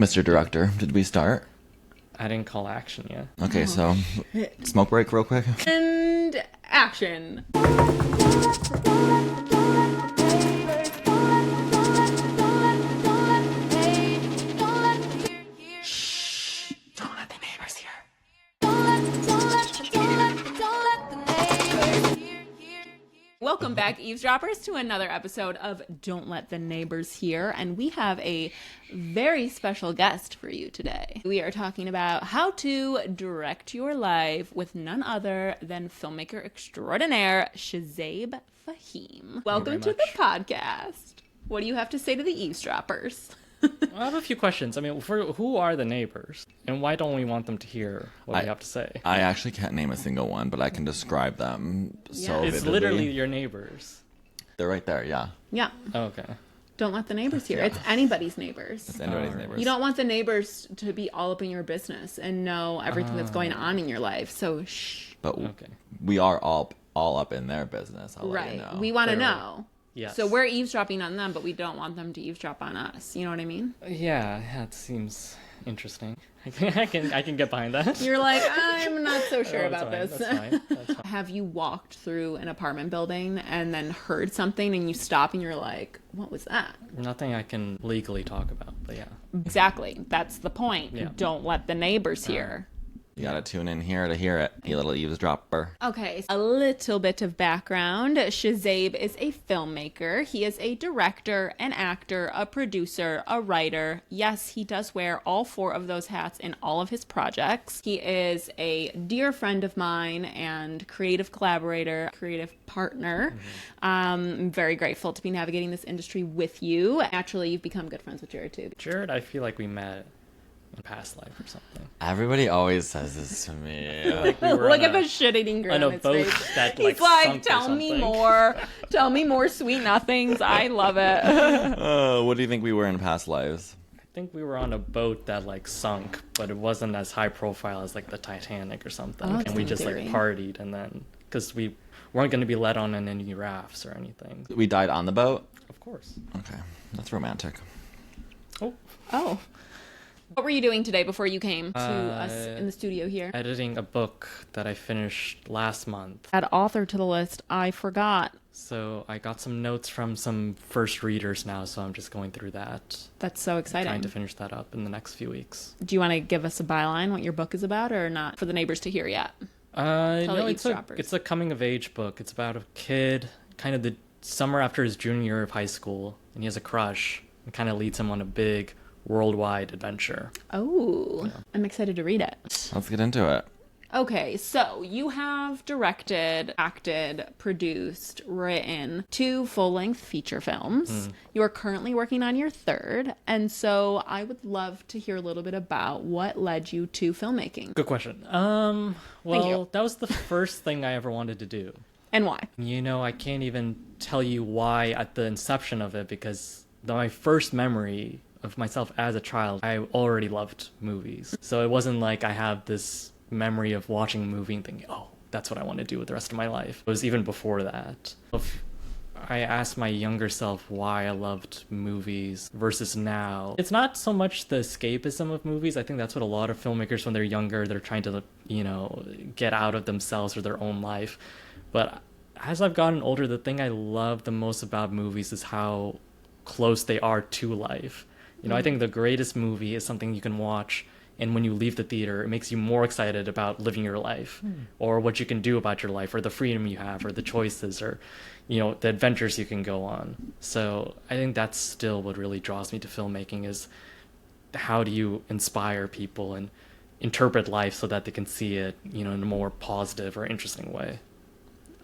Mr. Director, did we start? I didn't call action yet. Okay, so smoke break real quick. And action. Welcome back, eavesdroppers, to another episode of Don't Let the Neighbors Hear. And we have a very special guest for you today. We are talking about how to direct your life with none other than filmmaker extraordinaire Shazeb Fahim. Welcome to the podcast. What do you have to say to the eavesdroppers? I have a few questions. I mean, who are the neighbors? And why don't we want them to hear what we have to say? I actually can't name a single one, but I can describe them so It's vividly. literally your neighbors. They're right there, yeah. Yeah. Oh, okay. Don't let the neighbors hear. Yeah. It's anybody's neighbors. It's anybody's neighbors. You don't want the neighbors to be all up in your business and know everything that's going on in your life. So shh. But Okay. we are all up in their business, I'll let you Right. know. We want to Clearly. know. Yes. So we're eavesdropping on them, but we don't want them to eavesdrop on us. You know what I mean? Yeah, that seems interesting. I can get behind that. You're like, I'm not so sure That's about fine, this. That's fine. That's fine. Have you walked through an apartment building and then heard something and you stop and you're like, what was that? Nothing I can legally talk about, but yeah. Exactly. That's the point. Yeah. Don't let the neighbors hear. You gotta tune in here to hear it, you little eavesdropper. Okay, a little bit of background. Shazeb is a filmmaker. He is a director, an actor, a producer, a writer. Yes, he does wear all four of those hats in all of his projects. He is a dear friend of mine and creative collaborator, creative partner. I'm very grateful to be navigating this industry with you. Actually, you've become good friends with Jared too. Jared, I feel like we met in a past life or something. Everybody always says this to me. Like we were Look on at a- the shit-eating grin on on a his boat face. that He's like like, sunk or tell me something." more. Tell me more sweet nothings. I love it. What do you think we were in past lives? I think we were on a boat that like sunk, but it wasn't as high profile as like the Titanic or something. Oh, And we just like theory. partied, and then because we weren't going to be let on in any rafts or anything. We died on the boat? Of course. Okay, that's romantic. Oh, Oh. What were you doing today before you came to us in the studio here? editing a book that I finished last month. Add author to the list. I forgot. So I got some notes from some first readers now, so I'm just going through that. That's so exciting. Trying to finish that up in the next few weeks. Do you want to give us a byline, what your book is about, or not for the neighbors to hear yet? Tell No, the it's eavesdroppers. a coming of age book. It's about a kid, kind of the summer after his junior year of high school, and he has a crush. It kind of leads him on a big worldwide adventure. Oh, I'm excited to read it. Let's get into it. Okay, so you have directed, acted, produced, written 2 full-length feature films. You are currently working on your 3rd, and so I would love to hear a little bit about what led you to filmmaking Good question. you. Well, that was the first thing I ever wanted to do. and why. You know, I can't even tell you why at the inception of it, because my first memory of myself as a child, I already loved movies. So it wasn't like I have this memory of watching a movie and thinking, oh, that's what I want to do with the rest of my life. It was even before that. If I asked my younger self why I loved movies versus now, it's not so much the escapism of movies. I think that's what a lot of filmmakers, when they're younger, they're trying to, you know, get out of themselves or their own life. But as I've gotten older, the thing I love the most about movies is how close they are to life. You know, I think the greatest movie is something you can watch, and when you leave the theater, it makes you more excited about living your life, or what you can do about your life, or the freedom you have, or the choices, or, you know, the adventures you can go on. So I think that's still what really draws me to filmmaking, is how do you inspire people and interpret life so that they can see it, you know, in a more positive or interesting way.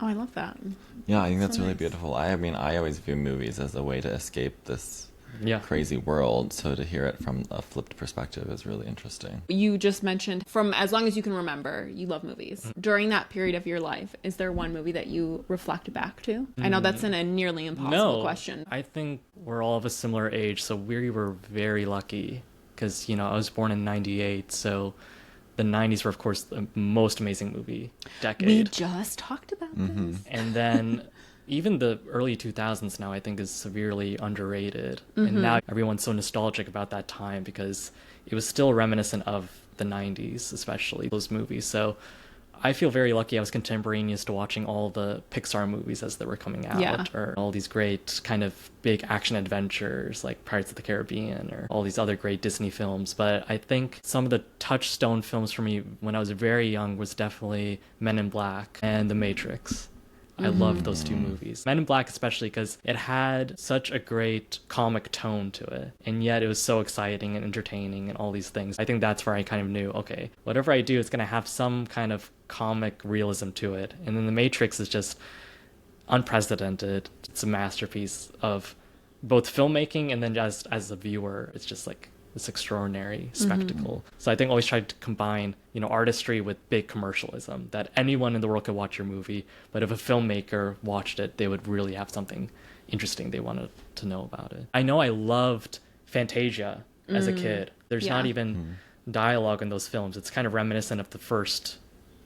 Oh, I love that. Yeah, I think that's So really nice. beautiful. I mean, I always view movies as a way to escape this Yeah. crazy world, so to hear it from a flipped perspective is really interesting. You just mentioned from as long as you can remember, you love movies. During that period of your life, is there one movie that you reflect back to? I know that's a nearly impossible question. I think we're all of a similar age, so we were very lucky because, you know, I was born in 98, so the 90s were, of course, the most amazing movie decade. We just talked about this. And then even the early 2000s now, I think, is severely underrated. And now everyone's so nostalgic about that time because it was still reminiscent of the 90s, especially those movies. So I feel very lucky I was contemporaneous to watching all the Pixar movies as they were coming out, or all these great kind of big action adventures like Pirates of the Caribbean or all these other great Disney films. But I think some of the touchstone films for me when I was very young was definitely Men in Black and The Matrix. I loved those two movies. Men in Black especially because it had such a great comic tone to it. And yet it was so exciting and entertaining and all these things. I think that's where I kind of knew, okay, whatever I do, it's going to have some kind of comic realism to it. And then The Matrix is just unprecedented. It's a masterpiece of both filmmaking and then just as a viewer, it's just like this extraordinary spectacle. So I think I always tried to combine, artistry with big commercialism, that anyone in the world could watch your movie, but if a filmmaker watched it, they would really have something interesting they wanted to know about it. I know I loved Fantasia as a kid. There's not even dialogue in those films. It's kind of reminiscent of the first,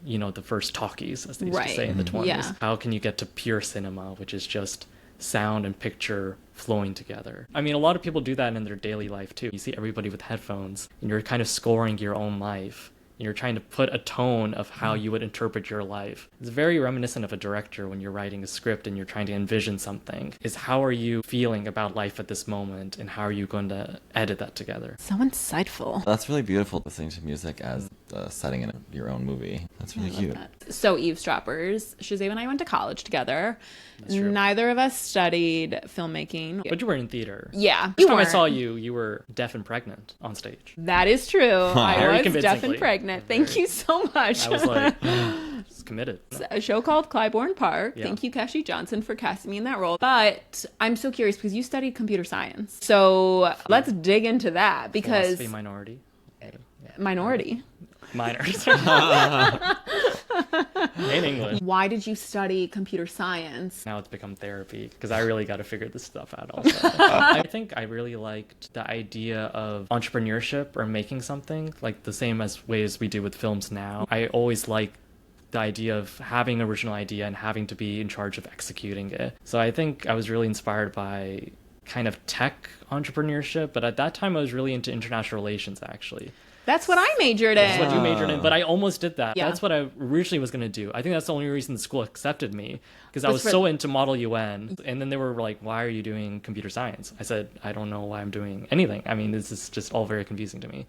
the first talkies, as they used to say in the 20s. Yeah. How can you get to pure cinema, which is just sound and picture flowing together? I mean, a lot of people do that in their daily life too. You see everybody with headphones and you're kind of scoring your own life and you're trying to put a tone of how you would interpret your life. It's very reminiscent of a director when you're writing a script and you're trying to envision something, is how are you feeling about life at this moment and how are you going to edit that together? So insightful. That's really beautiful, listening to music as the setting in your own movie. That's really cute. So eavesdroppers, Shazeb and I went to college together. That's true. Neither of us studied filmmaking. But you were in theater. Yeah. First time I saw you, you were deaf and pregnant on stage. That is true. I Very was deaf and convincingly. pregnant. Thank you so much. I was like, it's committed. A show called Clybourne Park. Yeah. Thank you, Kashi Johnson, for casting me in that role. But I'm so curious because you studied computer science. So let's dig into that because... Philosophy minority. Minority. Minors. In English. Why did you study computer science? Now it's become therapy because I really got to figure this stuff out also. I think I really liked the idea of entrepreneurship or making something, like the same as ways we do with films now. I always liked the idea of having an original idea and having to be in charge of executing it. So I think I was really inspired by kind of tech entrepreneurship, but at that time I was really into international relations actually. That's what I majored in. That's what you majored in, but I almost did that. Yeah. That's what I originally was going to do. I think that's the only reason the school accepted me, because I Was was for- so into Model UN. And then they were like, why are you doing computer science? I said, I don't know why I'm doing anything. I mean, this is just all very confusing to me.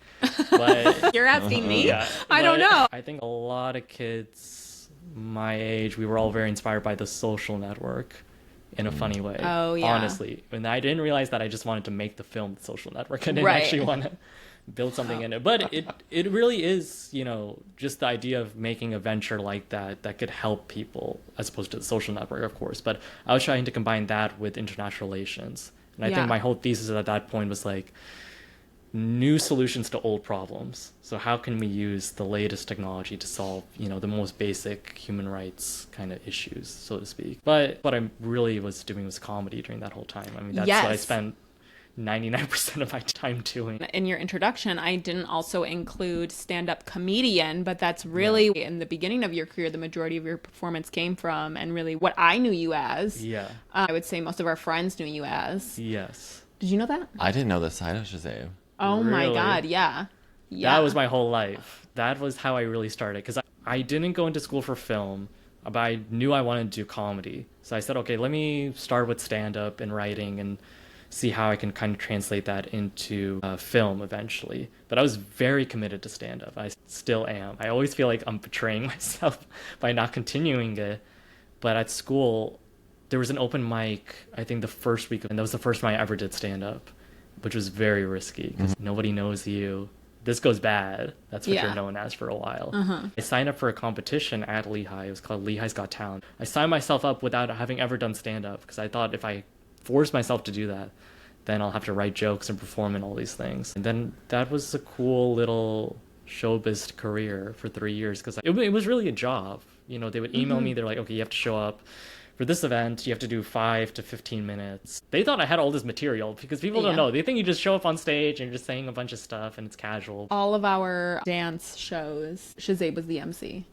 But You're asking me? yeah, I don't but know. I think a lot of kids my age, we were all very inspired by The Social Network in a funny way. Oh, yeah. Honestly. And I didn't realize that I just wanted to make the film The Social Network. I didn't Right. actually want to build something in it. But it really is, just the idea of making a venture like that could help people, as opposed to The Social Network, of course. But I was trying to combine that with international relations. And I Yeah. think my whole thesis at that point was like, new solutions to old problems. So how can we use the latest technology to solve, the most basic human rights kind of issues, so to speak. But what I really was doing was comedy during that whole time. I mean, that's what I Yes. spent 99% of my time doing. In your introduction, I didn't also include stand-up comedian, but that's really in the beginning of your career, the majority of your performance came from, and really what I knew you as. Yeah. I would say most of our friends knew you as. Yes. Did you know that? I didn't know this side of Shazeb. Oh my Really? God, yeah. Yeah. That was my whole life. That was how I really started. Because I didn't go into school for film, but I knew I wanted to do comedy. So I said, okay, let me start with stand-up and writing and see how I can kind of translate that into film eventually. But I was very committed to stand-up. I still am. I always feel like I'm betraying myself by not continuing it. But at school, there was an open mic, I think the first week, and that was the first time I ever did stand-up, which was very risky because nobody knows you. This goes bad. That's what Yeah. you're known as for a while. I signed up for a competition at Lehigh. It was called Lehigh's Got Talent. I signed myself up without having ever done stand-up because I thought if I force myself to do that, then I'll have to write jokes and perform and all these things. And then that was a cool little showbiz career for 3 years because it was really a job. They would email me. They're like, okay, you have to show up for this event. You have to do 5 to 15 minutes. They thought I had all this material because people don't Yeah. know. They think you just show up on stage and you're just saying a bunch of stuff and it's casual. all of our dance shows, Shazeb was the MC.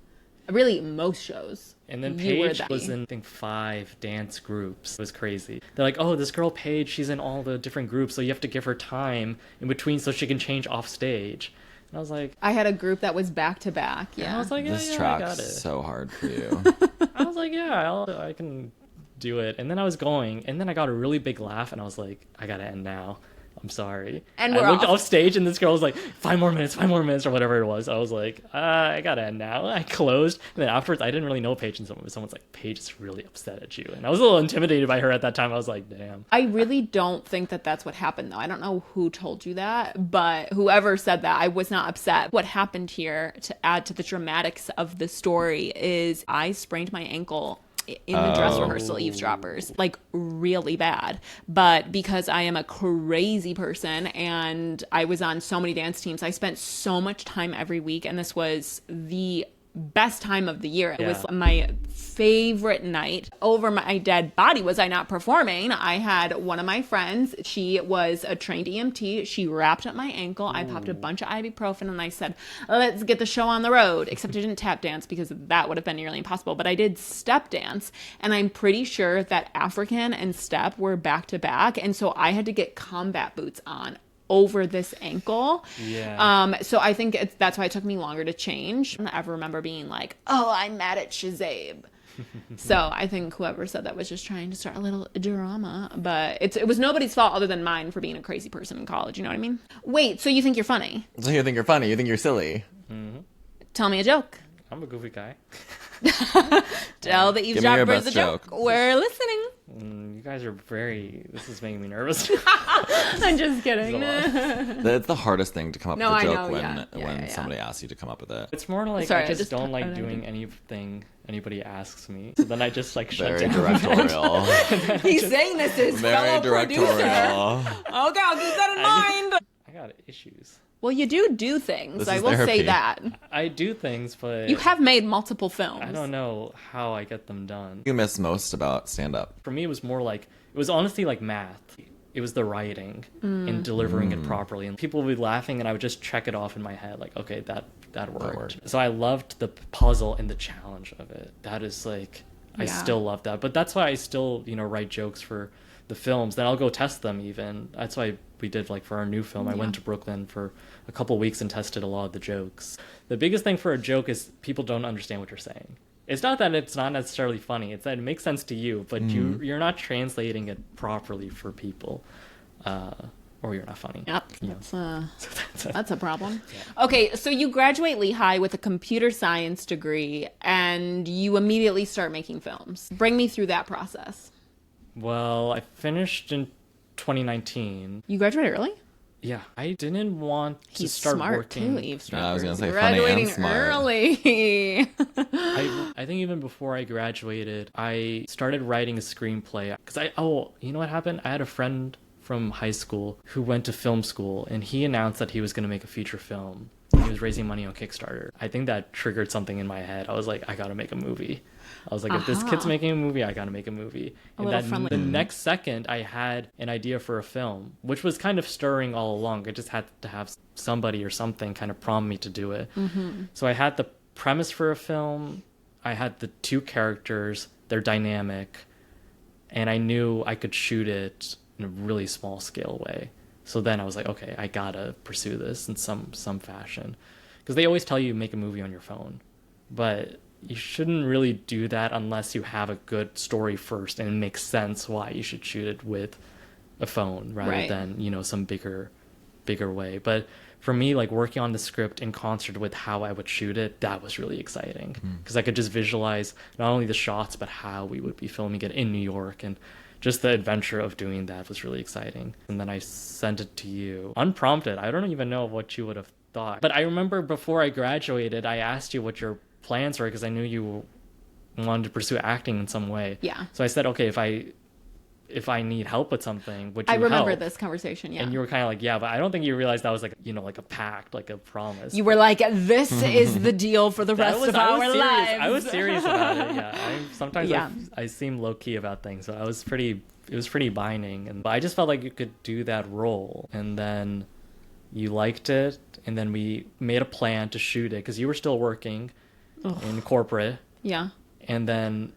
Really, most shows. And then You were Paige that. was in, I think, 5 dance groups. It was crazy. They're like, oh, this girl Paige, she's in all the different groups, so you have to give her time in between so she can change off stage. And I was like... I had a group that was back to back, I was like, This I track's got it. so hard for you. I was like, yeah, I can do it. And then I was going, and then I got a really big laugh, and I was like, I gotta end now. I'm sorry. And I we're looked off. off stage, and this girl was like, 5 more minutes, or whatever it was. I was like, I gotta end now. I closed, and then afterwards, I didn't really know Paige, and someone's like, Paige is really upset at you. And I was a little intimidated by her at that time. I was like, damn. I really don't think that that's what happened, though. I don't know who told you that, but whoever said that, I was not upset. What happened here, to add to the dramatics of the story, is I sprained my ankle in the dress rehearsal eavesdroppers, like really bad. But because I am a crazy person and I was on so many dance teams, I spent so much time every week, and this was the best time of the year. It was my favorite night. Over my dead body was I not performing. I had one of my friends, she was a trained EMT. She wrapped up my ankle. I popped a bunch of ibuprofen and I said, let's get the show on the road. Except I didn't tap dance because that would have been nearly impossible. But I did step dance, and I'm pretty sure that African and step were back to back. And so I had to get combat boots on over this ankle. So I think that's why it took me longer to change. I don't ever remember being like, oh, I'm mad at Shazeb. So I think whoever said that was just trying to start a little drama, but it was nobody's fault other than mine for being a crazy person in college. You know what I mean? Wait, so you think you're funny? So you think you're funny? You think you're silly? Tell me a joke. I'm a goofy guy. Tell the me your eavesdroppers best a joke. joke. We're listening. You guys are this is making me nervous. I'm just kidding. That's the hardest thing to come up No, with a I joke know, when yeah. somebody asks you to come up with it. It's more like Sorry, I just don't like doing anything anybody asks me. So then I just like shut Very down. directorial. He's saying this is Very fellow directorial. producer. Okay, I'll keep that in mind. I got issues. Well, you do things. This I is will say therapy. that. I do things, but You have made multiple films. I don't know how I get them done. You miss most about stand-up. For me, it was more like, it was honestly like math. It was the writing and delivering it properly. And people would be laughing, and I would just check it off in my head, like, okay, that worked. So I loved the puzzle and the challenge of it. That is like, I still love that. But that's why I still, write jokes for the films. Then I'll go test them even. That's why we did, like, for our new film, I went to Brooklyn for a couple weeks and tested a lot of the jokes. The biggest thing for a joke is people don't understand what you're saying. It's not that it's not necessarily funny. It's that it makes sense to you, but you're not translating it properly for people, or you're not funny. Yep, that's a problem. Okay, so you graduate Lehigh with a computer science degree, and you immediately start making films. Bring me through that process. Well, I finished in 2019. You graduated early? Yeah, I didn't want to He's start smart working. too, eavesdropper. Yeah, I was gonna say funny and graduating smart. early. I think even before I graduated, I started writing a screenplay. Because you know what happened? I had a friend from high school who went to film school, and he announced that he was going to make a feature film. He was raising money on Kickstarter. I think that triggered something in my head. I was like, I gotta make a movie. I was like, if this kid's making a movie, I gotta make a movie. And the next second, I had an idea for a film, which was kind of stirring all along. I just had to have somebody or something kind of prompt me to do it. So I had the premise for a film. I had the 2 characters, they're dynamic, and I knew I could shoot it in a really small scale way. So then I was like, okay, I gotta pursue this in some fashion. Because they always tell you make a movie on your phone. But you shouldn't really do that unless you have a good story first and it makes sense why you should shoot it with a phone rather than, some bigger way. But for me, like working on the script in concert with how I would shoot it, that was really exciting. Because I could just visualize not only the shots, but how we would be filming it in New York, and just the adventure of doing that was really exciting. And then I sent it to you unprompted. I don't even know what you would have thought. But I remember before I graduated, I asked you what your plans were because I knew you wanted to pursue acting in some way. Yeah. So I said, okay, if I need help with something, would you I remember help? this conversation, yeah. And you were kind of like, yeah, but I don't think you realized that was like, like a pact, like a promise. You were like, this is the deal for the rest of our lives. I was serious about it, yeah. Sometimes I seem low-key about things, so it was pretty binding. And I just felt like you could do that role. And then you liked it, and then we made a plan to shoot it, because you were still working. in corporate. Yeah. And then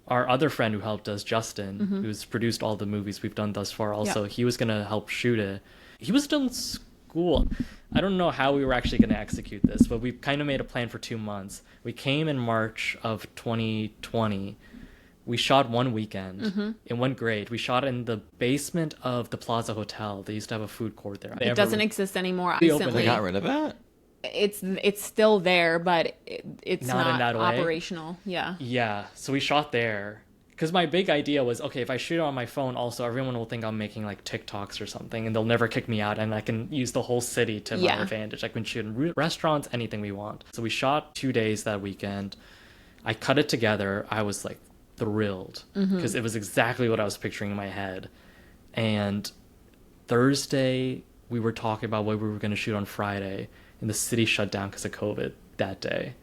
our other friend who helped us, Justin, who's produced all the movies we've done thus far also, he was going to help shoot it. He was still in school. I don't know how we were actually going to execute this, but we kind of made a plan for 2 months. We came in March of 2020. We shot one weekend. It went great. We shot in the basement of the Plaza Hotel. They used to have a food court there. It doesn't exist anymore. We opened They Recently. got rid of it? It's still there, but it's Not in not that way. operational. Yeah. Yeah, so we shot there. Because my big idea was, okay, if I shoot it on my phone, also everyone will think I'm making like TikToks or something, and they'll never kick me out, and I can use the whole city to my advantage. I can shoot in restaurants, anything we want. So we shot 2 days that weekend. I cut it together. I was like thrilled because it was exactly what I was picturing in my head. And Thursday, we were talking about what we were going to shoot on Friday, and the city shut down because of COVID that day.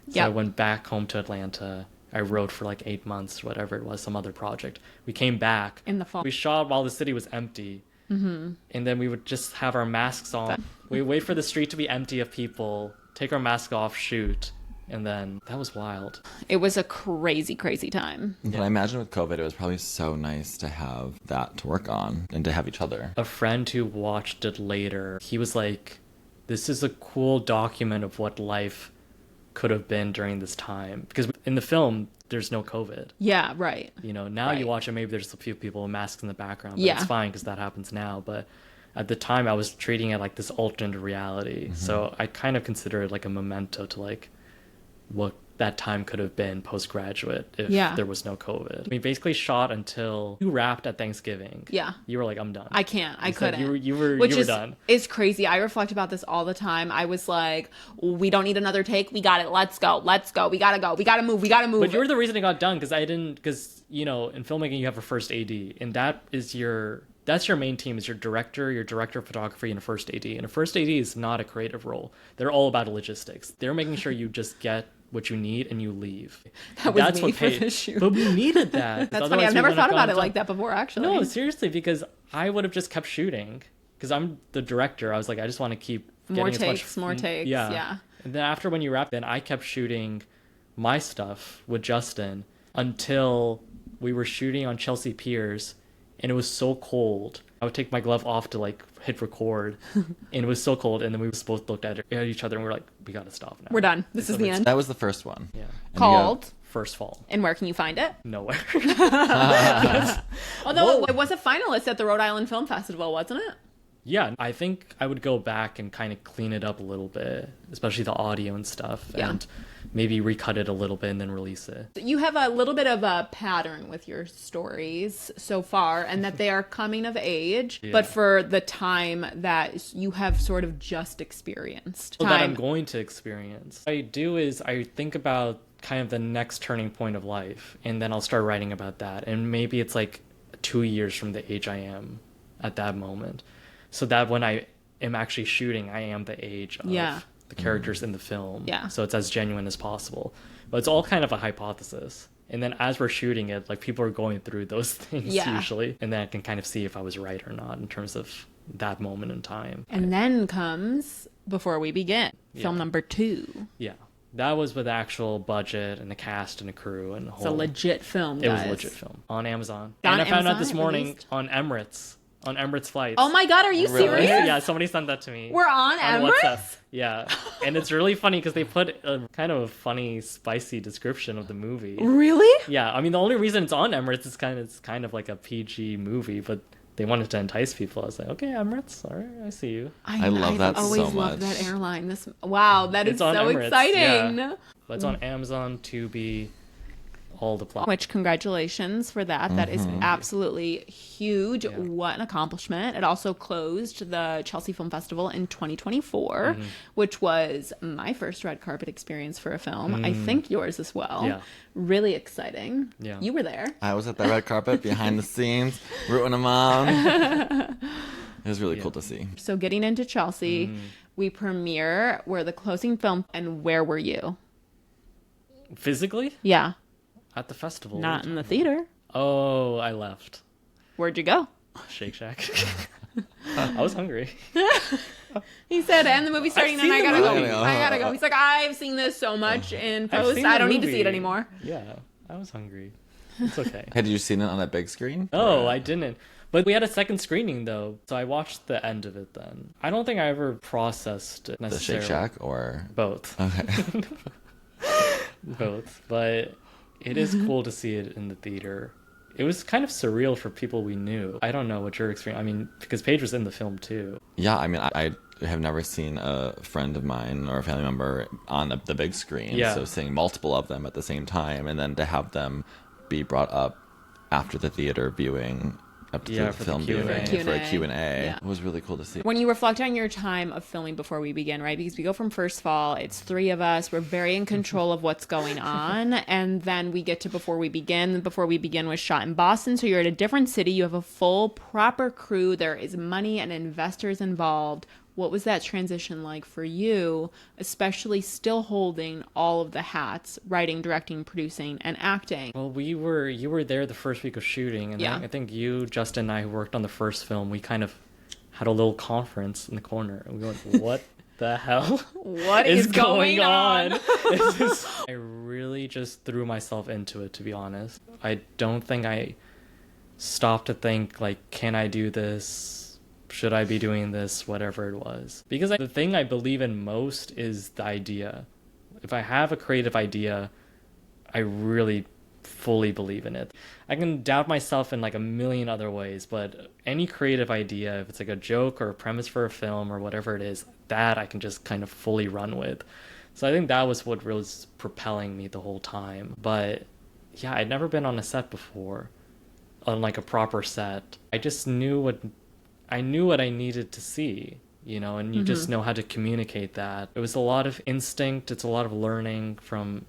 So I went back home to Atlanta. I wrote for like 8 months, whatever it was, some other project. We came back. In the fall. We shot while the city was empty. And then we would just have our masks on. We wait for the street to be empty of people, take our mask off, shoot. And then that was wild. It was a crazy, crazy time. But I imagine with COVID, it was probably so nice to have that to work on and to have each other. A friend who watched it later, he was like, this is a cool document of what life could have been during this time. Because in the film, there's no COVID. Yeah, right. You know, now you watch it, maybe there's a few people with masks in the background, but it's fine because that happens now. But at the time, I was treating it like this alternate reality. So I kind of consider it like a memento to like what that time could have been postgraduate if there was no COVID. We basically shot until you wrapped at Thanksgiving. Yeah. You were like, I'm done. I can't. I said couldn't. You were done. It's crazy. I reflect about this all the time. I was like, we don't need another take. We got it. Let's go. Let's go. We gotta go. We gotta move. We gotta move. But you were the reason it got done because you know, in filmmaking you have a first AD, and that's your main team, is your director of photography, and a first AD. And a first AD is not a creative role. They're all about logistics. They're making sure you just get what you need and you leave. That's me for this shoot. But we needed that. That's funny. I've never thought about it like that before, actually. No, seriously, because I would have just kept shooting. Because I'm the director. I was like, I just want to keep more getting takes. Yeah. And then after when you wrap, then I kept shooting my stuff with Justin until we were shooting on Chelsea Piers, and it was so cold. I would take my glove off to like hit record, and it was so cold. And then we both looked at each other and we were like, we got to stop now. We're done. This is the end. That was the first one. Yeah. And Called First Fall. And where can you find it? Nowhere. Although it was a finalist at the Rhode Island Film Festival, wasn't it? Yeah, I think I would go back and kind of clean it up a little bit, especially the audio and stuff, and maybe recut it a little bit and then release it. You have a little bit of a pattern with your stories so far, and that they are coming of age, but for the time that you have sort of just experienced. So that I'm going to experience. What I do is I think about kind of the next turning point of life, and then I'll start writing about that. And maybe it's like 2 years from the age I am at that moment. So that when I am actually shooting, I am the age of the characters in the film. Yeah. So it's as genuine as possible. But it's all kind of a hypothesis. And then as we're shooting it, like people are going through those things usually. And then I can kind of see if I was right or not in terms of that moment in time. And then comes Before We Begin, film number 2. Yeah. That was with actual budget and the cast and the crew and the whole... It's a legit film, guys. It was a legit film. On Amazon. On and I found out Amazon, this morning released? on Emirates flights. Oh my god, are you Really? serious? Yeah, somebody sent that to me. We're on Emirates? WhatsApp. Yeah. And it's really funny because they put a kind of a funny, spicy description of the movie. Really? Yeah, I mean, the only reason it's on Emirates is it's kind of like a PG movie, but they wanted to entice people. I was like, okay, Emirates, all right, I see you. I love that so always much. loved that airline. Wow, that is It's on so Emirates, exciting. yeah. But it's on Amazon, Tubi, all the plots. Which, congratulations for that. That is absolutely huge. Yeah. What an accomplishment. It also closed the Chelsea Film Festival in 2024, which was my first red carpet experience for a film. I think yours as well. Yeah. Really exciting. Yeah. You were there. I was at the red carpet behind the scenes, rooting them on. It was really cool to see. So getting into Chelsea, we premiere. We're the closing film. And where were you? Physically? Yeah. At the festival. Not in the theater. Oh, I left. Where'd you go? Shake Shack. I was hungry. He said, and the movie's starting, seen and I the gotta movie. go. I gotta go. He's like, I've seen this so much in I've post, seen I the don't need to see it movie. anymore. Yeah, I was hungry. It's okay. Had you seen it on that big screen? Oh, I didn't. But we had a second screening though, so I watched the end of it then. I don't think I ever processed it The necessarily. Shake Shack or Both. okay. Both. But it is cool to see it in the theater. It was kind of surreal for people we knew. I don't know what your experience. I mean, because Paige was in the film too. Yeah, I mean, I have never seen a friend of mine or a family member on the big screen. Yeah. So seeing multiple of them at the same time, and then to have them be brought up after the theater viewing, up to the for the film Q&A. viewing for a Q&A, Yeah. it was really cool to see. When you reflect on your time of filming before we begin, right? Because we go from first fall, it's 3 of us. We're very in control of what's going on. And then we get to before we begin. Before we begin was shot in Boston. So you're at a different city. You have a full, proper crew. There is money and investors involved. What was that transition like for you, especially still holding all of the hats, writing, directing, producing, and acting? Well, you were there the first week of shooting, and Yeah. I think you, Justin, and I, who worked on the first film, we kind of had a little conference in the corner, and we went, "What the hell? What is going on?" I really just threw myself into it, to be honest. I don't think I stopped to think like, can I do this? Should I be doing this? Whatever it was. Because the thing I believe in most is the idea. If I have a creative idea, I really fully believe in it. I can doubt myself in like a million other ways, but any creative idea, if it's like a joke or a premise for a film or whatever it is, that I can just kind of fully run with. So I think that was what was propelling me the whole time. But yeah, I'd never been on a set before, on like a proper set. I just knew what I needed to see, you know, and you just know how to communicate that. It was a lot of instinct. It's a lot of learning from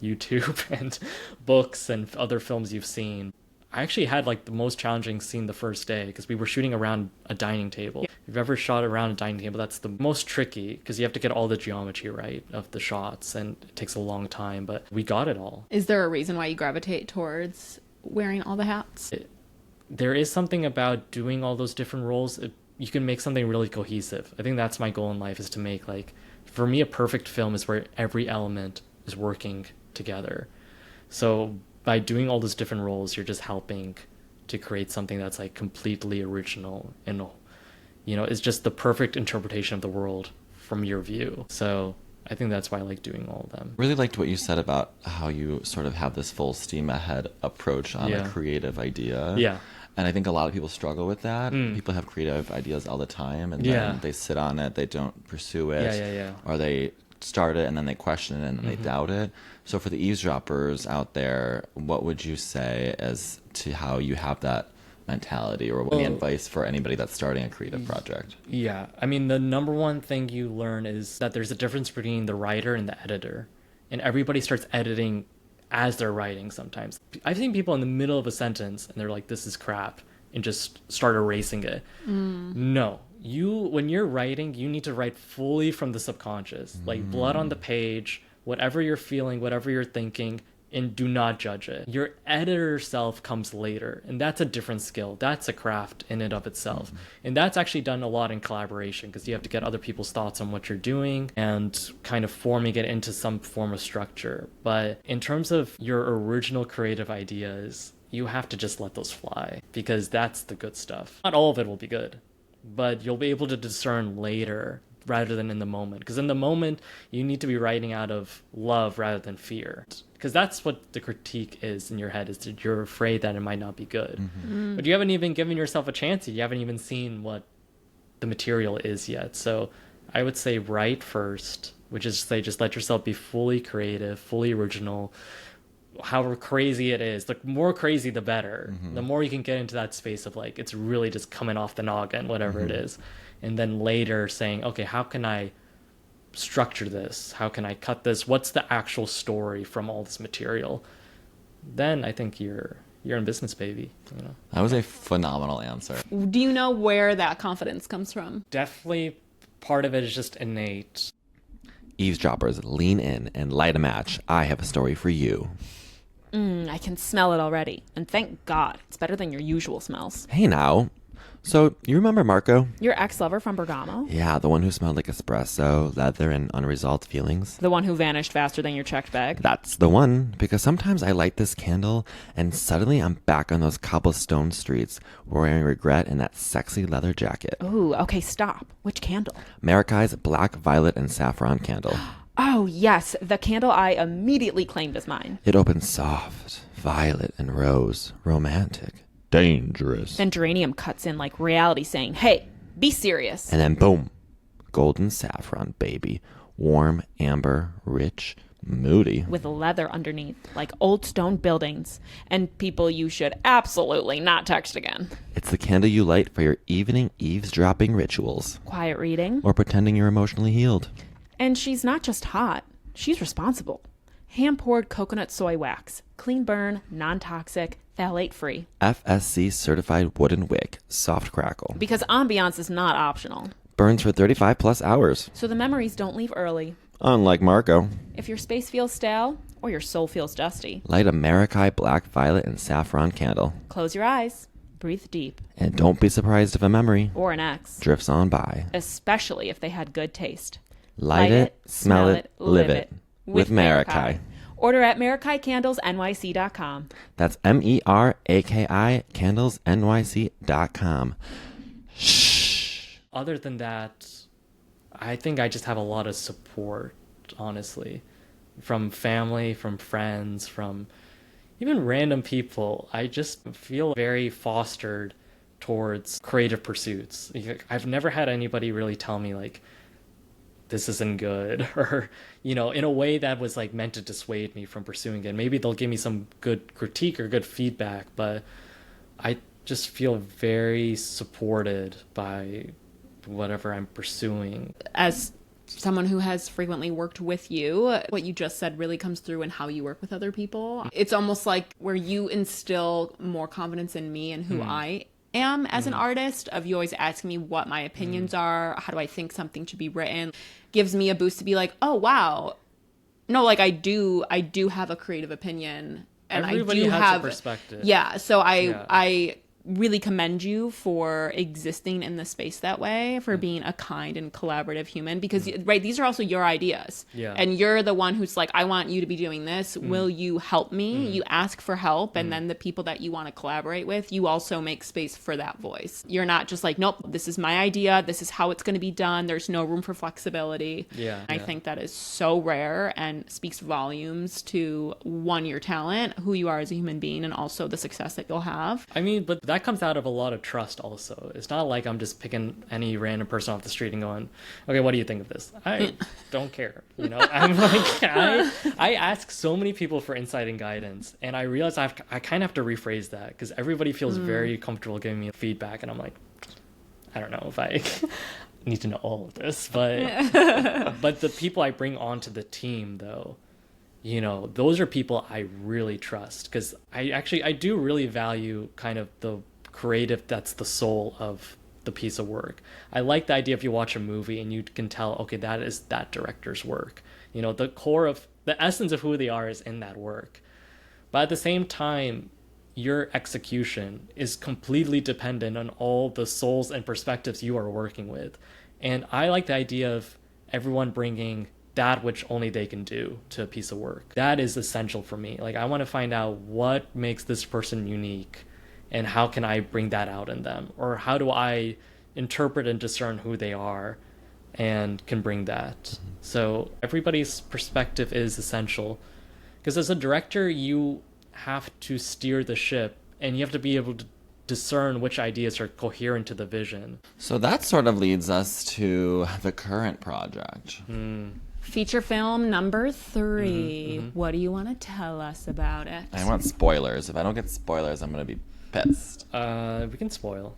YouTube and books and other films you've seen. I actually had like the most challenging scene the first day because we were shooting around a dining table. If you've ever shot around a dining table, that's the most tricky because you have to get all the geometry right of the shots, and it takes a long time, but we got it all. Is there a reason why you gravitate towards wearing all the hats? There is something about doing all those different roles. You can make something really cohesive. I think that's my goal in life, is to make, like, for me, a perfect film is where every element is working together. So by doing all those different roles, you're just helping to create something that's like completely original and, you know, it's just the perfect interpretation of the world from your view. So I think that's why I like doing all of them. Really liked what you said about how you sort of have this full steam ahead approach on a creative idea. Yeah. And I think a lot of people struggle with that. People have creative ideas all the time, and then they sit on it, they don't pursue it, or they start it and then they question it and then they doubt it. So for the eavesdroppers out there, what would you say as to how you have that mentality, or any advice for anybody that's starting a creative project? Yeah, I mean, the number one thing you learn is that there's a difference between the writer and the editor, and everybody starts editing as they're writing sometimes. I've seen people in the middle of a sentence and they're like, this is crap, and just start erasing it. No, when you're writing, you need to write fully from the subconscious, like blood on the page, whatever you're feeling, whatever you're thinking, and do not judge it. Your editor self comes later, and that's a different skill. That's a craft in and of itself. And that's actually done a lot in collaboration, because you have to get other people's thoughts on what you're doing and kind of forming it into some form of structure. But in terms of your original creative ideas, you have to just let those fly, because that's the good stuff. Not all of it will be good, but you'll be able to discern later rather than in the moment. Because in the moment, you need to be writing out of love rather than fear. Because that's what the critique is in your head, is that you're afraid that it might not be good. But you haven't even given yourself a chance yet. You haven't even seen what the material is yet. So I would say write first, which is to say just let yourself be fully creative, fully original. However crazy it is, the more crazy the better. The more you can get into that space of like, it's really just coming off the noggin, whatever it is. And then later saying, okay, how can I structure this? How can I cut this? What's the actual story from all this material? Then I think you're in business, baby. You know. That was a phenomenal answer. Do you know where that confidence comes from? Definitely part of it is just innate. Eavesdroppers, lean in and light a match. I have a story for you. I can smell it already. And thank God, it's better than your usual smells. Hey now, So, you remember Marco? Your ex-lover from Bergamo? Yeah, the one who smelled like espresso, leather, and unresolved feelings. The one who vanished faster than your checked bag? That's the one, because sometimes I light this candle, and suddenly I'm back on those cobblestone streets, wearing regret in that sexy leather jacket. Ooh, okay, stop. Which candle? Maracai's black, violet, and saffron candle. Oh, yes, the candle I immediately claimed as mine. It opens soft, violet and rose, romantic, dangerous. Then geranium cuts in like reality saying, hey, be serious. And then boom, golden saffron, baby. Warm, amber, rich, moody. With leather underneath, like old stone buildings, and people you should absolutely not text again. It's the candle you light for your evening eavesdropping rituals. Quiet reading. Or pretending you're emotionally healed. And she's not just hot, she's responsible. Hand-poured coconut soy wax. Clean burn, non-toxic, phthalate-free. FSC certified wooden wick, soft crackle. Because ambiance is not optional. Burns for 35 plus hours. So the memories don't leave early. Unlike Marco. If your space feels stale, or your soul feels dusty. Light a Maracai black, violet, and saffron candle. Close your eyes. Breathe deep. And don't be surprised if a memory Or an ex. drifts on by. Especially if they had good taste. Light it, smell it, live it. With Maracai. Order at MaracaiCandlesNYC.com. That's MERAKI candlesnyc.com. Shh. Other than that, I think I just have a lot of support, honestly, from family, from friends, from even random people. I just feel very fostered towards creative pursuits. I've never had anybody really tell me like, this isn't good, or, you know, in a way that was like meant to dissuade me from pursuing it. Maybe they'll give me some good critique or good feedback, but I just feel very supported by whatever I'm pursuing. As someone who has frequently worked with you, what you just said really comes through in how you work with other people. It's almost like where you instill more confidence in me and who I am as an artist, of you always asking me what my opinions are, how do I think something should be written, gives me a boost to be like, oh wow, no, like I do have a creative opinion, and everybody I do has have a perspective. Yeah, so I really commend you for existing in the space that way, for being a kind and collaborative human, because right, these are also your ideas, and you're the one who's like, I want you to be doing this, will you help me? You ask for help, and then the people that you want to collaborate with, you also make space for that voice. You're not just like, nope, this is my idea, this is how it's going to be done, there's no room for flexibility. I think that is so rare and speaks volumes to, one, your talent, who you are as a human being, and also the success that you'll have. I mean, but that comes out of a lot of trust also. It's not like I'm just picking any random person off the street and going, okay, what do you think of this? I don't care. You know, I'm like, I ask so many people for insight and guidance, and I realize I kind of have to rephrase that, because everybody feels very comfortable giving me feedback, and I'm like, I don't know if I need to know all of this, but but the people I bring onto the team, though, you know, those are people I really trust, because I do really value kind of the creative, that's the soul of the piece of work. I like the idea if you watch a movie and you can tell, okay, that is that director's work. You know, the core of, the essence of who they are is in that work. But at the same time, your execution is completely dependent on all the souls and perspectives you are working with. And I like the idea of everyone bringing that which only they can do to a piece of work. That is essential for me. Like, I want to find out what makes this person unique, and how can I bring that out in them? Or how do I interpret and discern who they are and can bring that? So everybody's perspective is essential, because as a director, you have to steer the ship, and you have to be able to discern which ideas are coherent to the vision. So that sort of leads us to the current project. Feature film number 3. What do you want to tell us about it? I want spoilers. If I don't get spoilers, I'm going to be pissed. We can spoil.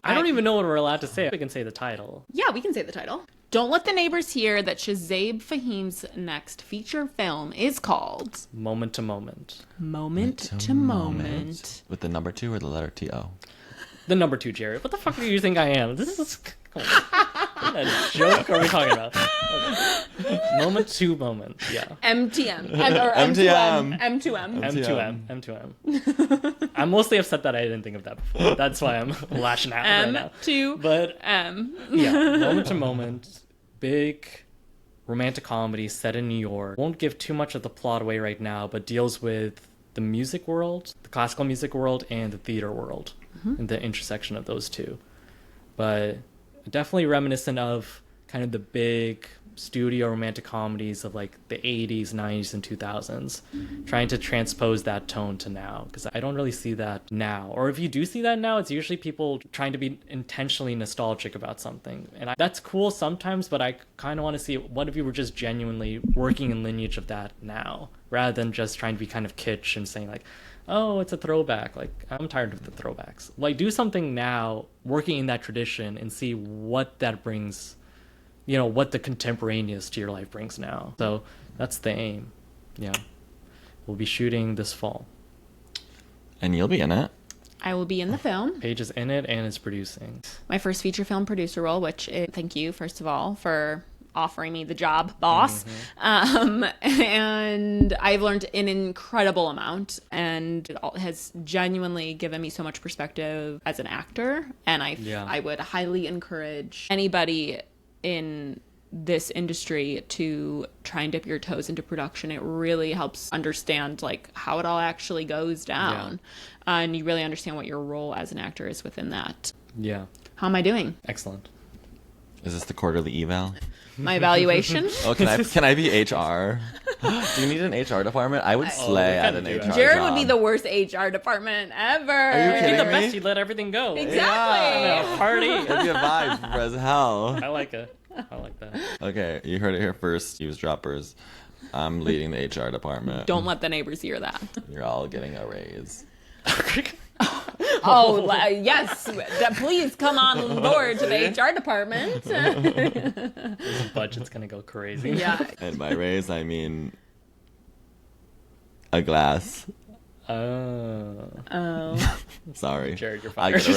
I don't even know what we're allowed to say. We can say the title. Yeah, we can say the title. Don't let the neighbors hear that Shazeb Fahim's next feature film is called Moment to Moment. Moment to Moment. With the number 2 or the letter T-O? The number 2, Jared. What the fuck do you think I am? This is... Come on. What joke are we talking about? Okay. Moment to moment. Yeah. MTM. Or M2M. M2M. M2M. I'm mostly upset that I didn't think of that before. That's why I'm lashing out right now. But yeah, moment to moment, big romantic comedy set in New York. Won't give too much of the plot away right now, but deals with the music world, the classical music world, and the theater world, and the intersection of those two. But definitely reminiscent of kind of the big studio romantic comedies of like the 80s, 90s, and 2000s, trying to transpose that tone to now, because I don't really see that now. Or if you do see that now, it's usually people trying to be intentionally nostalgic about something. And that's cool sometimes, but I kind of want to see what if you were just genuinely working in lineage of that now, rather than just trying to be kind of kitsch and saying like, oh, it's a throwback. Like, I'm tired of the throwbacks. Like, do something now, working in that tradition, and see what that brings, you know, what the contemporaneous to your life brings now. So that's the aim. Yeah. We'll be shooting this fall. And you'll be in it. I will be in the film. Paige is in it and is producing. My first feature film producer role, which thank you, first of all, for offering me the job, boss. And I've learned an incredible amount, and it has genuinely given me so much perspective as an actor. And I would highly encourage anybody in this industry to try and dip your toes into production. It really helps understand like how it all actually goes down. And you really understand what your role as an actor is within that. Yeah. How am I doing? Excellent. Is this the quarterly eval? My evaluation? Oh, can I be HR? Do you need an HR department? I would slay at an HR Jared job. would be the worst HR department ever. Are you kidding You'd be the me? best. You'd let everything go. Exactly. Yeah. Party. It'd be a vibe as hell. I like it. I like that. Okay, you heard it here first, eavesdroppers. I'm leading the HR department. Don't let the neighbors hear that. You're all getting a raise. Oh, yes. Please come on board to the HR department. This budget's going to go crazy. Yeah. And by raise, I mean a glass. Oh. Sorry. Jared, you're I fired. get a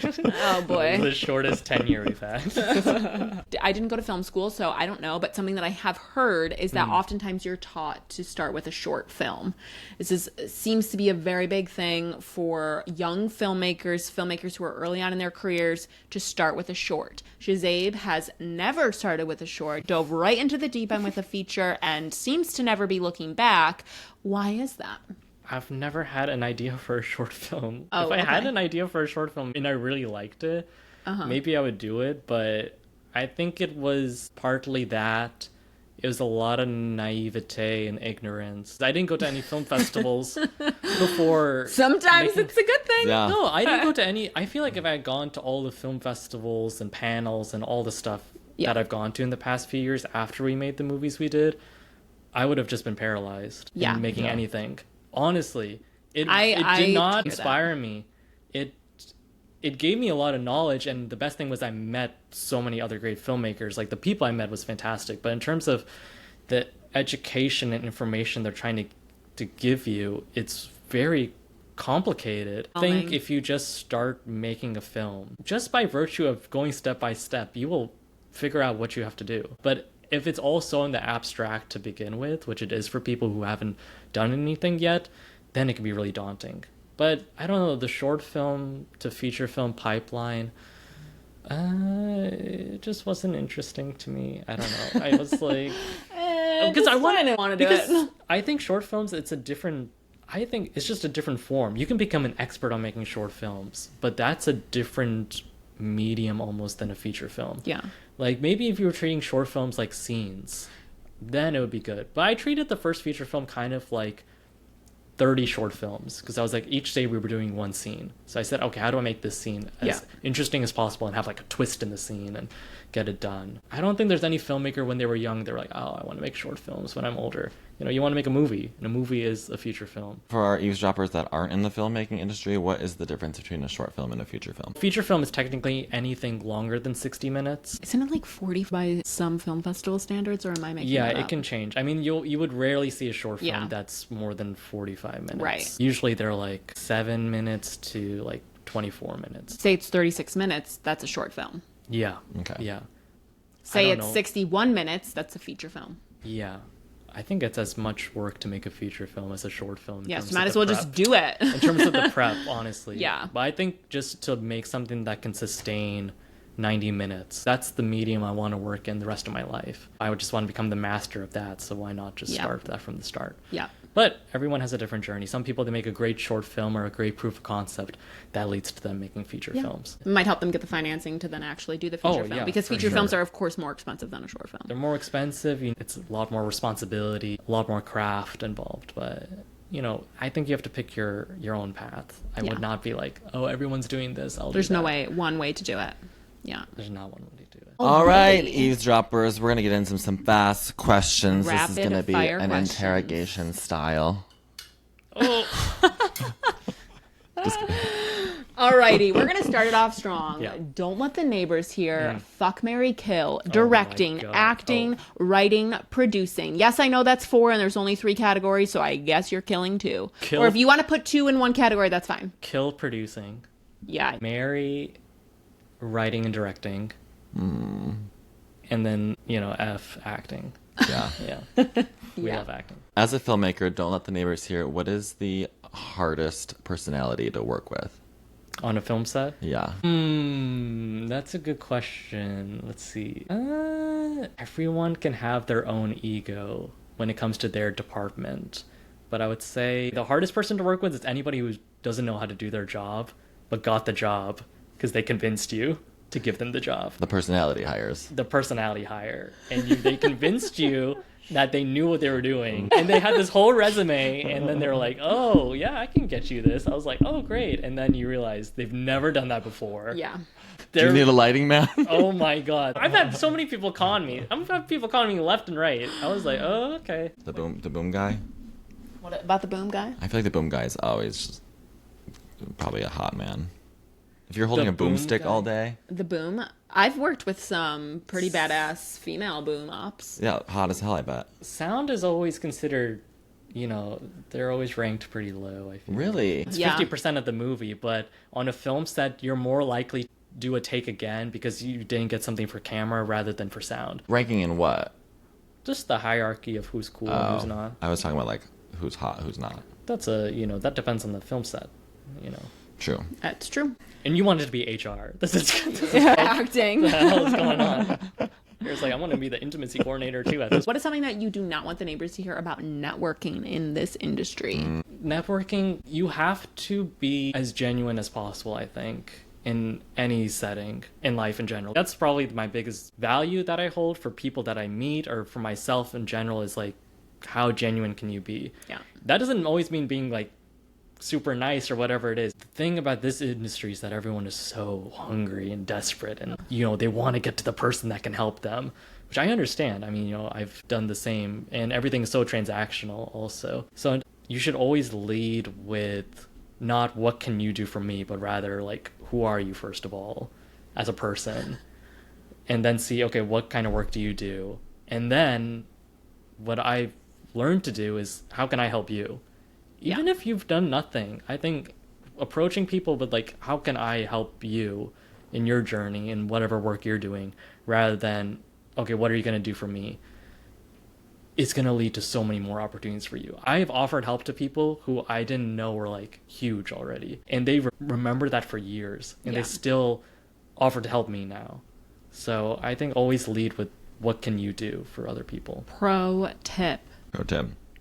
raise. Oh, boy. The shortest tenure we've had. I didn't go to film school, so I don't know, but something that I have heard is that oftentimes you're taught to start with a short film. Seems to be a very big thing for young filmmakers who are early on in their careers, to start with a short. Shazeb has never started with a short, dove right into the deep end with a feature, and seems to never be looking back. Why is that? I've never had an idea for a short film. Oh, if I had okay. an idea for a short film and I really liked it, maybe I would do it. But I think it was partly that. It was a lot of naivete and ignorance. I didn't go to any film festivals before. Sometimes it's a good thing. Yeah. No, I didn't go to any. I feel like if I had gone to all the film festivals and panels and all the stuff that I've gone to in the past few years after we made the movies we did, I would have just been paralyzed in making anything. Honestly, it did not inspire me. It gave me a lot of knowledge, and the best thing was I met so many other great filmmakers. Like, the people I met was fantastic, but in terms of the education and information they're trying to give you, it's very complicated. I think if you just start making a film, just by virtue of going step by step, you will figure out what you have to do. But if it's all so in the abstract to begin with, which it is for people who haven't done anything yet, then it can be really daunting. But I don't know, the short film to feature film pipeline, it just wasn't interesting to me. I don't know. I was like, because I want to do it. I think short films, I think it's just a different form. You can become an expert on making short films, but that's a different medium almost than a feature film. Yeah. Like, maybe if you were treating short films like scenes, then it would be good. But I treated the first feature film kind of like 30 short films, because I was like, each day we were doing one scene. So I said, okay, how do I make this scene as interesting as possible and have like a twist in the scene and get it done? I don't think there's any filmmaker when they were young, they were like, oh, I want to make short films when I'm older. You know, you want to make a movie, and a movie is a feature film. For our eavesdroppers that aren't in the filmmaking industry, what is the difference between a short film and a feature film? Feature film is technically anything longer than 60 minutes. Isn't it like 40 by some film festival standards, or am I making that up? It can change. I mean, you would rarely see a short film that's more than 45 minutes. Right. Usually they're like 7 minutes to like 24 minutes. Say it's 36 minutes, that's a short film. Yeah. Okay. Yeah. Say it's 61 minutes, that's a feature film. Yeah. I think it's as much work to make a feature film as a short film. Yes, might as well just do it. In terms of the prep, honestly. Yeah. But I think just to make something that can sustain 90 minutes, that's the medium I want to work in the rest of my life. I would just want to become the master of that, so why not just start that from the start? Yeah. But everyone has a different journey. Some people, they make a great short film or a great proof of concept that leads to them making feature films. It might help them get the financing to then actually do the feature film. Yeah, because feature films are, of course, more expensive than a short film. They're more expensive. It's a lot more responsibility, a lot more craft involved. But, I think you have to pick your own path. I would not be like, oh, everyone's doing this, There's no one way to do it. Yeah. There's not one way to do it. All right, eavesdroppers, we're going to get into some fast questions. This is going to be an interrogation style. Oh. Alrighty, we're going to start it off strong. Yeah. Don't let the neighbors hear. Fuck, marry, kill. Directing, acting, writing, producing. Yes, I know that's 4 and there's only 3 categories, so I guess you're killing 2. Or if you want to put 2 in one category, that's fine. Kill producing. Yeah. Marry writing and directing. And then, F, acting. Yeah. Yeah. We love acting. As a filmmaker, don't let the neighbors hear. What is the hardest personality to work with? On a film set? Yeah. That's a good question. Let's see. Everyone can have their own ego when it comes to their department. But I would say the hardest person to work with is anybody who doesn't know how to do their job, but got the job because they convinced you to give them the job. The personality hires. The personality hire. And they convinced you that they knew what they were doing. And they had this whole resume, and then they were like, oh, yeah, I can get you this. I was like, oh, great. And then you realize they've never done that before. Yeah. Do you need a lighting man? Oh, my God. I've had so many people con me. I've had people calling me left and right. I was like, oh, okay. The boom guy? What about the boom guy? I feel like the boom guy is always just probably a hot man. If you're holding a boomstick all day. The boom? I've worked with some pretty badass female boom ops. Yeah, hot as hell, I bet. Sound is always considered, they're always ranked pretty low, I feel. Really? It's 50% of the movie, but on a film set, you're more likely to do a take again because you didn't get something for camera rather than for sound. Ranking in what? Just the hierarchy of who's cool and who's not. I was talking about, who's hot, who's not. That's that depends on the film set, True. That's true. And you wanted to be HR. This is acting. What the hell is going on? It's like, I want to be the intimacy coordinator too at this. What is something that you do not want the neighbors to hear about networking in this industry? Networking, you have to be as genuine as possible, I think, in any setting, in life in general. That's probably my biggest value that I hold for people that I meet or for myself in general is how genuine can you be? Yeah. That doesn't always mean being super nice or whatever it is. The thing about this industry is that everyone is so hungry and desperate and they want to get to the person that can help them, which I understand. I mean, I've done the same, and everything is so transactional also. So you should always lead with not what can you do for me, but rather who are you first of all as a person, and then see, okay, what kind of work do you do? And then what I've learned to do is how can I help you? Even if you've done nothing, I think approaching people with how can I help you in your journey in whatever work you're doing, rather than, okay, what are you going to do for me? It's going to lead to so many more opportunities for you. I have offered help to people who I didn't know were huge already. And they remember that for years. And they still offer to help me now. So I think always lead with what can you do for other people. Pro tip.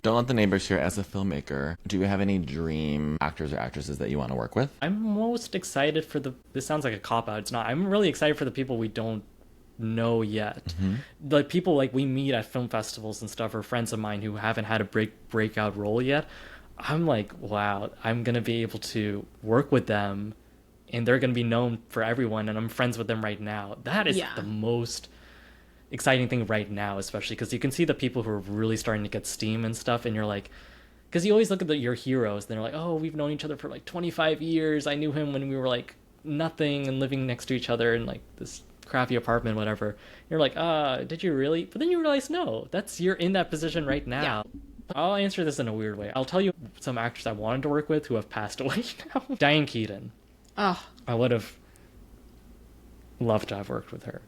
Don't let the neighbors hear. As a filmmaker, do you have any dream actors or actresses that you want to work with? I'm most excited for this sounds like a cop-out. It's not. I'm really excited for the people we don't know yet. The people we meet at film festivals and stuff are friends of mine who haven't had a breakout role yet. I'm like, wow, I'm going to be able to work with them and they're going to be known for everyone and I'm friends with them right now. That is the most exciting thing right now, especially because you can see the people who are really starting to get steam and stuff, and you're because you always look at your heroes and they're like, oh, we've known each other for 25 years. I knew him when we were nothing and living next to each other in this crappy apartment, whatever. You're did you really? But then you realize, no, you're in that position right now. I'll answer this in a weird way. I'll tell you some actors I wanted to work with who have passed away now. Diane Keaton. Oh. I would have love to have worked with her.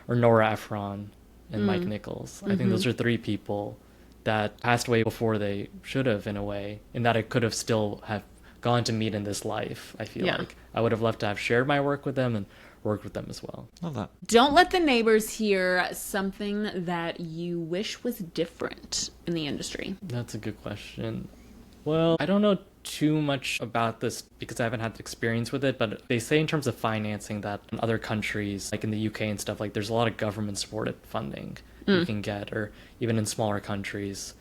Or Nora Ephron and Mike Nichols. I think those are 3 people that passed away before they should have, in a way, and that I could have still have gone to meet in this life. I feel like I would have loved to have shared my work with them and worked with them as well. Love that. Don't let the neighbors hear something that you wish was different in the industry. That's a good question. Well, I don't know too much about this because I haven't had experience with it, but they say in terms of financing that in other countries, like in the UK and stuff, like there's a lot of government supported funding you can get, or even in smaller countries.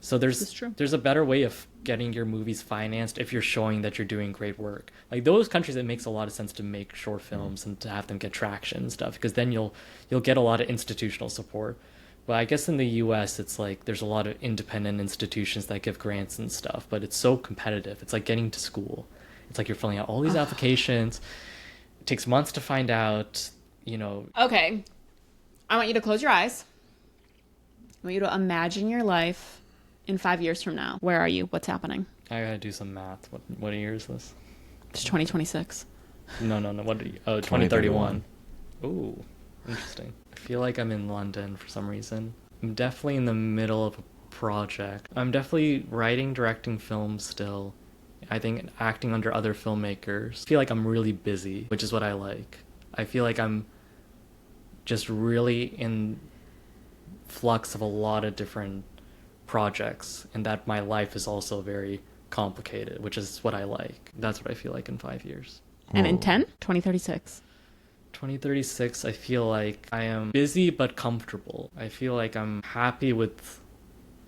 So there's a better way of getting your movies financed if you're showing that you're doing great work. Like those countries, it makes a lot of sense to make short films and to have them get traction and stuff, because then you'll get a lot of institutional support. But I guess in the US, it's like there's a lot of independent institutions that give grants and stuff, but it's so competitive. It's like getting to school. It's like you're filling out all these applications. It takes months to find out, Okay. I want you to close your eyes. I want you to imagine your life in 5 years from now. Where are you? What's happening? I gotta do some math. What year is this? It's 2026. No. What are you? Oh, 2031. Ooh, interesting. I feel like I'm in London for some reason. I'm definitely in the middle of a project. I'm definitely writing, directing films still. I think acting under other filmmakers. I feel like I'm really busy, which is what I like. I feel like I'm just really in flux of a lot of different projects, and that my life is also very complicated, which is what I like. That's what I feel like in 5 years. And in 2036. 2036, I feel like I am busy but comfortable. I feel like I'm happy with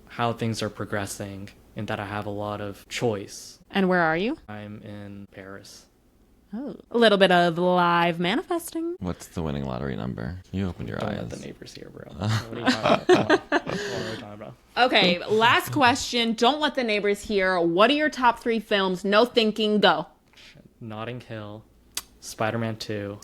how things are progressing and that I have a lot of choice. And where are you? I'm in Paris. Oh, a little bit of live manifesting. What's the winning lottery number? You opened your Don't eyes. let the neighbors hear, bro. What are you talking about? What are you talking about? Okay, last question. Don't let the neighbors hear. What are your top 3 films? No thinking, go. Notting Hill, Spider-Man 2,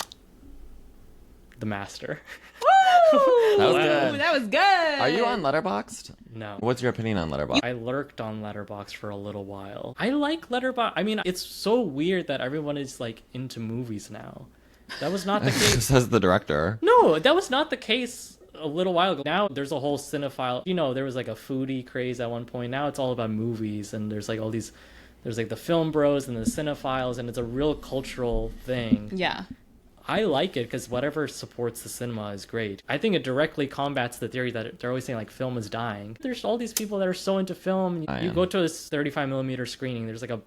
The Master. Woo! That was good. That was good. Are you on Letterboxd? No. What's your opinion on Letterboxd? I lurked on Letterboxd for a little while. I like Letterboxd. I mean, it's so weird that everyone is like into movies now. That was not the case. Says the director. No, that was not the case a little while ago. Now there's a whole cinephile. There was like a foodie craze at one point. Now it's all about movies, and there's like all these. There's like the film bros and the cinephiles, and it's a real cultural thing. Yeah. I like it because whatever supports the cinema is great. I think it directly combats the theory that they're always saying like film is dying. There's all these people that are so into film. You go to a 35mm screening, there's like a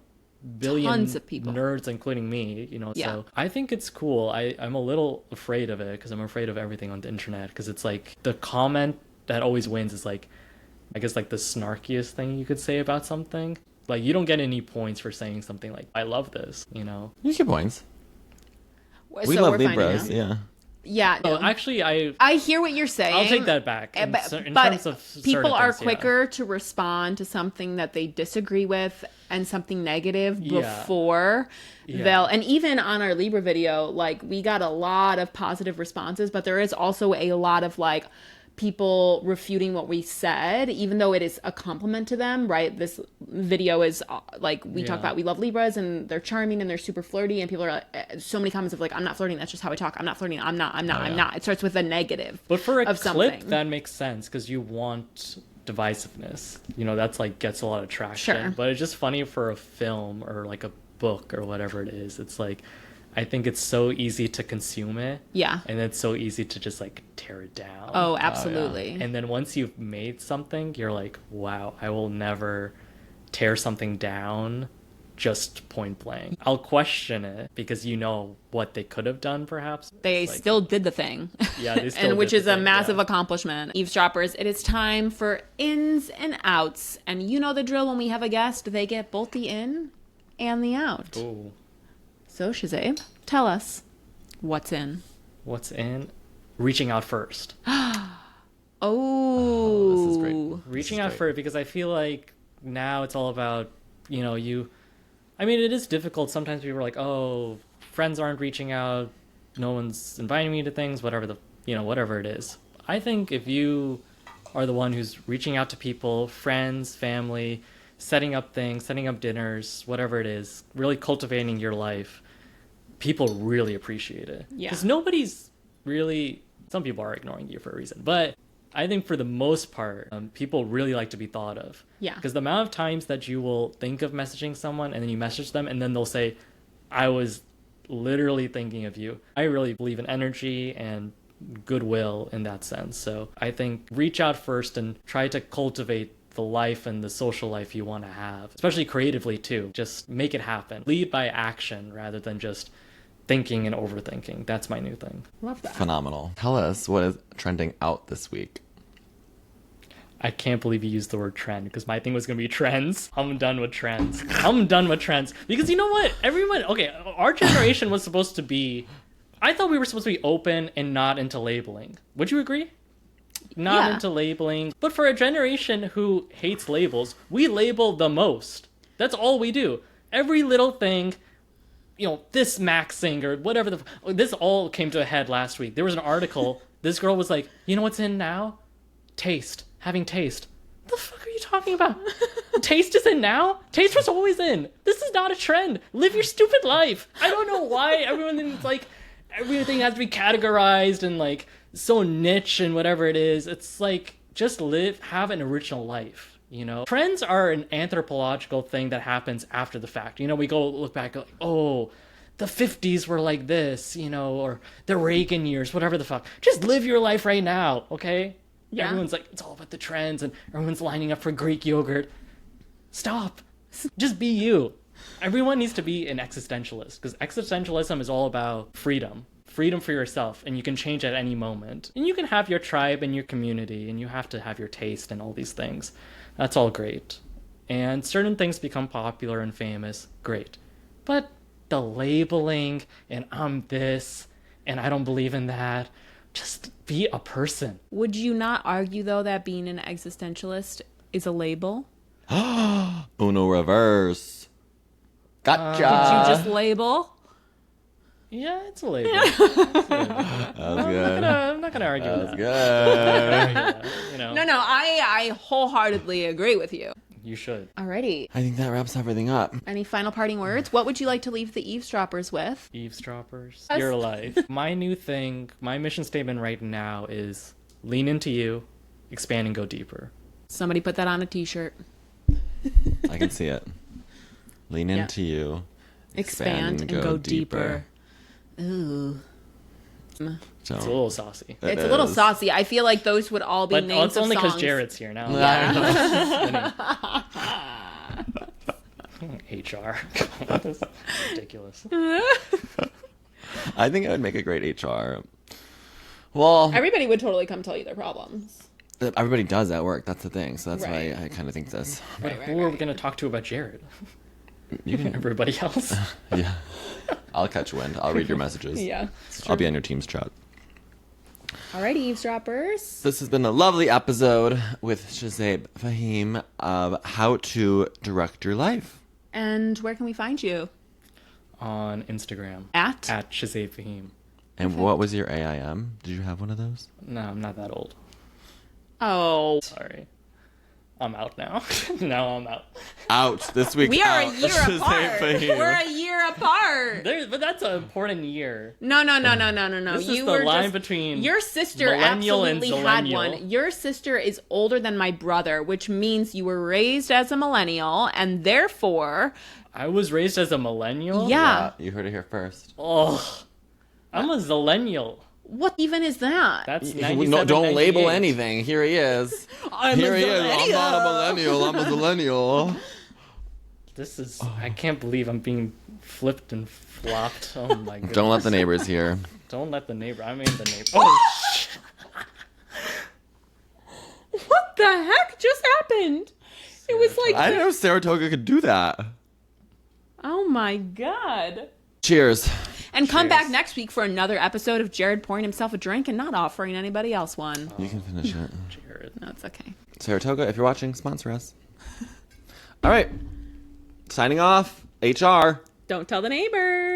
billion tons of people, nerds, including me. Yeah. So I think it's cool. I'm a little afraid of it because I'm afraid of everything on the internet, because it's like the comment that always wins is like, I guess like the snarkiest thing you could say about something. Like you don't get any points for saying something like I love this. You get points. We So love we're Libras, finding out. yeah. Yeah. Oh, actually, I hear what you're saying. I'll take that back. In But terms of people are things, quicker to respond to something that they disagree with and something negative Yeah. before they'll. And even on our Libra video, like we got a lot of positive responses, but there is also a lot of like people refuting what we said, even though it is a compliment to them, right? This video is like, we talk about we love Libras and they're charming and they're super flirty, and people are like, so many comments of like, I'm not flirting, that's just how I talk, I'm not flirting, I'm not. It starts with a negative. But for a of clip, something. that makes sense because you want divisiveness. That's like gets a lot of traction. Sure. But it's just funny for a film or like a book or whatever it is. It's like, I think it's so easy to consume it. Yeah. And it's so easy to just like tear it down. Oh, absolutely. And then once you've made something, you're like, wow, I will never tear something down just point blank. I'll question it because what they could have done perhaps. They It's like, still did the thing. Yeah, they still and which did is the a thing, massive yeah. accomplishment. Eavesdroppers, it is time for ins and outs. And you know the drill. When we have a guest, they get both the in and the out. Ooh. So, Shazeb, tell us what's in. What's in? Reaching out first. Oh, this is great. Reaching out first, because I feel like now it's all about, I mean, it is difficult. Sometimes people are like, oh, friends aren't reaching out. No one's inviting me to things, whatever whatever it is. I think if you are the one who's reaching out to people, friends, family, setting up things, setting up dinners, whatever it is, really cultivating your life, people really appreciate it. Yeah. Because nobody's really, some people are ignoring you for a reason, but I think for the most part, people really like to be thought of. Yeah. Because the amount of times that you will think of messaging someone and then you message them and then they'll say, I was literally thinking of you. I really believe in energy and goodwill in that sense. So I think reach out first and try to cultivate the life and the social life you want to have, especially creatively too. Just make it happen. Lead by action rather than just thinking and overthinking. That's my new thing. Love that. Phenomenal. Tell us what is trending out this week. I can't believe you used the word trend because my thing was going to be trends. I'm done with trends. I'm done with trends. Because you know what? Everyone, okay, our generation was supposed to be, I thought we were supposed to be open and not into labeling. Would you agree? Not into labeling. But for a generation who hates labels, we label the most. That's all we do. Every little thing, you know, this Max singer, whatever this all came to a head last week. There was an article. This girl was like, you know what's in now? Taste. Having taste. What the fuck are you talking about? Taste is in now? Taste was always in. This is not a trend. Live your stupid life. I don't know why everyone thinks like everything has to be categorized and like so niche and whatever it is. It's like just have an original life, you know? Trends are an anthropological thing that happens after the fact. You know, we go look back like, oh, the 50s were like this, you know, or the Reagan years, whatever the fuck. Just live your life right now, okay? Yeah. Everyone's like, it's all about the trends and everyone's lining up for Greek yogurt. Stop. Just be you. Everyone needs to be an existentialist because existentialism is all about freedom. Freedom for yourself, and you can change at any moment. And you can have your tribe and your community, and you have to have your taste and all these things. That's all great. And certain things become popular and famous, great. But the labeling, and I'm this, and I don't believe in that, just be a person. Would you not argue, though, that being an existentialist is a label? Uno reverse. Gotcha. Did you just label? Yeah, it's a label. That was good. I'm not gonna argue with that. Good. You know, No, I wholeheartedly agree with you. you should. Alrighty. I think that wraps everything up. Any final parting words? What would you like to leave the eavesdroppers with? Eavesdroppers, Yes. your life. My new thing, my mission statement right now is lean into you, expand and go deeper. Somebody put that on a t-shirt. I can see it. Lean into you. Expand and go deeper. Ooh. So, It's a little saucy. It's a little saucy. I feel like those would all be But names it's of only because songs. Jared's here now. HR. This is ridiculous. I think I would make a great HR. Well, Everybody would totally come tell you their problems. everybody does at work. That's the thing. So that's Right. why I kind of think this. But who are we going to talk to about Jared? You can. Everybody else? Yeah. I'll catch wind. I'll read your messages. Yeah. I'll be on your team's chat. Alrighty, eavesdroppers. This has been a lovely episode with Shazeb Fahim of How to Direct Your Life. And where can we find you? On Instagram. At Shazeb Fahim. And what was your AIM? Did you have one of those? No, I'm not that old. Oh. Sorry. I'm out now. Now I'm out. Out this week. We are out. a year Shazeb apart. Fahim. We're a year apart. But that's an important year. No. This is the line between your sister millennial and absolutely had zillennial. one. Your sister is older than my brother, which means you were raised as a millennial, and therefore, I was raised as a millennial? yeah. You heard it here first. Oh, I'm a zillennial. What even is that? That's No, 97, don't label 98. anything. Here he is. I'm Here a he is. I'm millennial. not a millennial. I'm a millennial. This is, I can't believe I'm being flipped and flopped. Oh my god. Don't let the neighbors hear. Don't let the neighbor, I mean the neighbor. Oh, shit. What the heck just happened? It was like, I didn't know Saratoga could do that. oh my god. Cheers. And come Cheers. back next week for another episode of Jared pouring himself a drink and not offering anybody else one. You can finish it. Jared. No, it's okay. Saratoga, if you're watching, sponsor us. All right. Signing off. HR. Don't tell the neighbors.